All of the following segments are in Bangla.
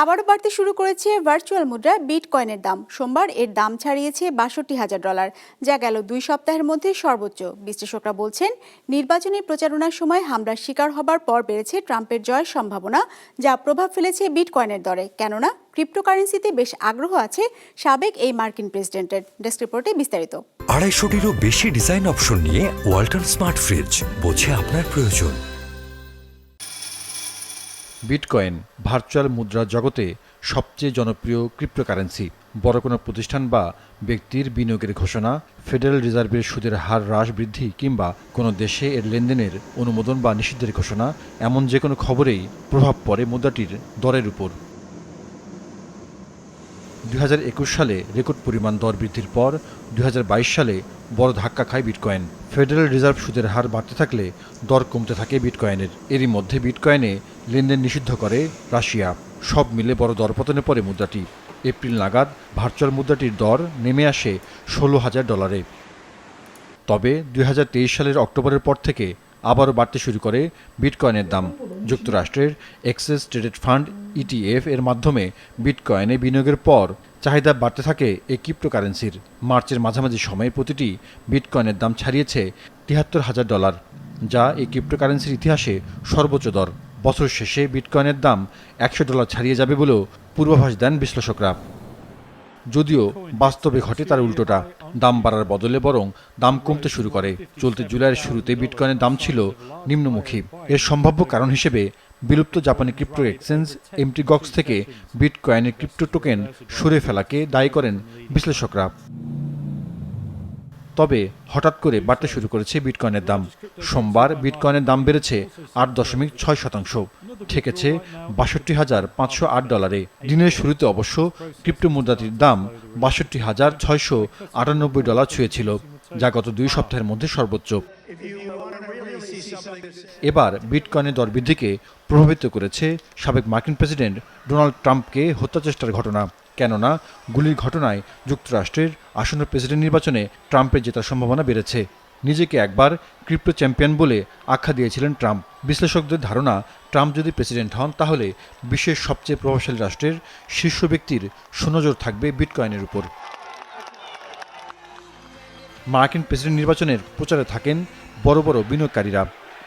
আবারও বাড়তে শুরু করেছে ভার্চুয়াল মুদ্রা বিটকয়েনের দাম। সোমবার এর দাম ছাড়িয়েছে $৬২,০০০, যা গেল 2 সপ্তাহের মধ্যে সর্বোচ্চ। বিশ্লেষকরা বলছেন, নির্বাচনী প্রচারণার সময় হামলার শিকার হবার পর বেড়েছে ট্রাম্পের জয়ের সম্ভাবনা, যা প্রভাব ফেলেছে বিটকয়েনের দরে। কেননা ক্রিপ্টোকারেন্সিতে বেশ আগ্রহ আছে সাবেক এই মার্কিন প্রেসিডেন্টের। ডেস্ক রিপোর্টে বিস্তারিত। 250-টিরও বেশি ডিজাইন অপশন নিয়ে ওয়ালটন স্মার্ট ফ্রিজ, বোঝে আপনার প্রয়োজন। বিটকয়েন ভার্চুয়াল মুদ্রা জগতে সবচেয়ে জনপ্রিয় ক্রিপ্টোকারেন্সি। বড় কোনো প্রতিষ্ঠান বা ব্যক্তির বিনিয়োগের ঘোষণা, ফেডারেল রিজার্ভের সুদের হার হ্রাস বৃদ্ধি কিংবা কোনো দেশে এর লেনদেনের অনুমোদন বা নিষিদ্ধের ঘোষণা, এমন যে কোনো খবরেই প্রভাব পড়ে মুদ্রাটির দরের উপর। 2021 সালে রেকর্ড পরিমাণ দর বৃদ্ধির পর 2022 সালে বড় ধাক্কা খায় বিটকয়েন। ফেডারেল রিজার্ভ সুদের হার বাড়তে থাকলে দর কমতে থাকে বিটকয়েনের। এরই মধ্যে বিটকয়েনে লেনদেন নিষিদ্ধ করে রাশিয়া। সব মিলে বড় দরপতনে পড়ে মুদ্রাটি। এপ্রিল নাগাদ ভার্চুয়াল মুদ্রাটির দর নেমে আসে $16,000। তবে 2023 সালের অক্টোবরের পর থেকে আবারও বাড়তে শুরু করে বিটকয়েনের দাম। যুক্তরাষ্ট্রের এক্সচেঞ্জ ট্রেডেড ফান্ড ETF এর মাধ্যমে বিটকয়েনে বিনিয়োগের পর চাহিদা বাড়তে থাকে এই ক্রিপ্টোকারেন্সির। মার্চের মাঝামাঝি সময়ে প্রতিটি বিটকয়েনের দাম ছাড়িয়েছে $73,000, যা এই ক্রিপ্টোকারেন্সির ইতিহাসে সর্বোচ্চ দর। বছর শেষে বিটকয়েনের দাম $100 ছাড়িয়ে যাবে বলেও পূর্বাভাস দেন বিশ্লেষকরা। যদিও বাস্তবে ঘটে তার উল্টোটা, দাম বাড়ার বদলে বরং দাম কমতে শুরু করে। চলতি জুলাইয়ের শুরুতে বিটকয়েনের দাম ছিল নিম্নমুখী। এর সম্ভাব্য কারণ হিসেবে বিলুপ্ত জাপানি ক্রিপ্টো এক্সচেঞ্জ MTGOX থেকে বিটকয়েনের ক্রিপ্টো টোকেন সরে ফেলাকে দায়ী করেন বিশ্লেষকরা। তবে হঠাৎ করে বাড়তে শুরু করেছে বিটকয়েনের দাম। সোমবার বিটকয়েনের দাম বেড়েছে 8.6%, ঠেকেছে $62,508। দিনের শুরুতে অবশ্য ক্রিপ্টো মুদ্রাটির দাম $62,698 ছুঁয়েছিল, যা গত 2 সপ্তাহের মধ্যে সর্বোচ্চ। এবার বিটকয়েনের দর বৃদ্ধিকে প্রভাবিত করেছে সাবেক মার্কিন প্রেসিডেন্ট ডোনাল্ড ট্রাম্পকে হত্যাচেষ্টার ঘটনা। কেননা গুলির ঘটনায় যুক্তরাষ্ট্রের আসন্ন প্রেসিডেন্ট নির্বাচনে ট্রাম্পের জেতার সম্ভাবনা বেড়েছে। নিজেকে একবার ক্রিপ্টো চ্যাম্পিয়ন বলে আখ্যা দিয়েছিলেন ট্রাম্প। বিশ্লেষকদের ধারণা, ট্রাম্প যদি প্রেসিডেন্ট হন তাহলে বিশ্বের সবচেয়ে প্রভাবশালী রাষ্ট্রের শীর্ষ ব্যক্তির সুনজর থাকবে বিটকয়েনের উপর। মার্কিন প্রেসিডেন্ট নির্বাচনের প্রচারে থাকেন বড় বড় বিনিয়োগকারীরা।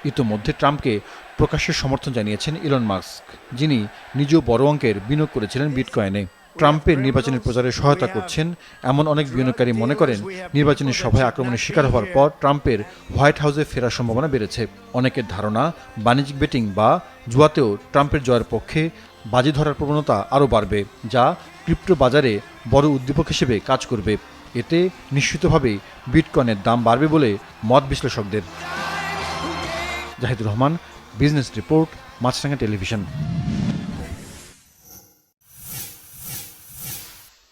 ইতোমধ্যে ট্রাম্পকে প্রকাশ্যে সমর্থন জানিয়েছেন ইলন মাস্ক, যিনি নিজেও বড় অঙ্কের বিনিয়োগ করেছিলেন বিটকয়েনে। ট্রাম্পের নির্বাচনের প্রচারে সহায়তা করছেন এমন অনেক বিনিয়োগকারী মনে করেন, নির্বাচনী সভায় আক্রমণের শিকার হওয়ার পর ট্রাম্পের হোয়াইট হাউসে ফেরার সম্ভাবনা বেড়েছে। অনেকের ধারণা, বাণিজ্যিক বেটিং বা জুয়াতেও ট্রাম্পের জয়ের পক্ষে বাজি ধরার প্রবণতা আরও বাড়বে, যা ক্রিপ্টো বাজারে বড় উদ্দীপক হিসেবে কাজ করবে। এতে নিশ্চিতভাবেই বিটকয়েনের দাম বাড়বে বলে মত বিশ্লেষকদের। জাহিদুর রহমান, বিজনেস রিপোর্ট, মাছরাঙা টেলিভিশন।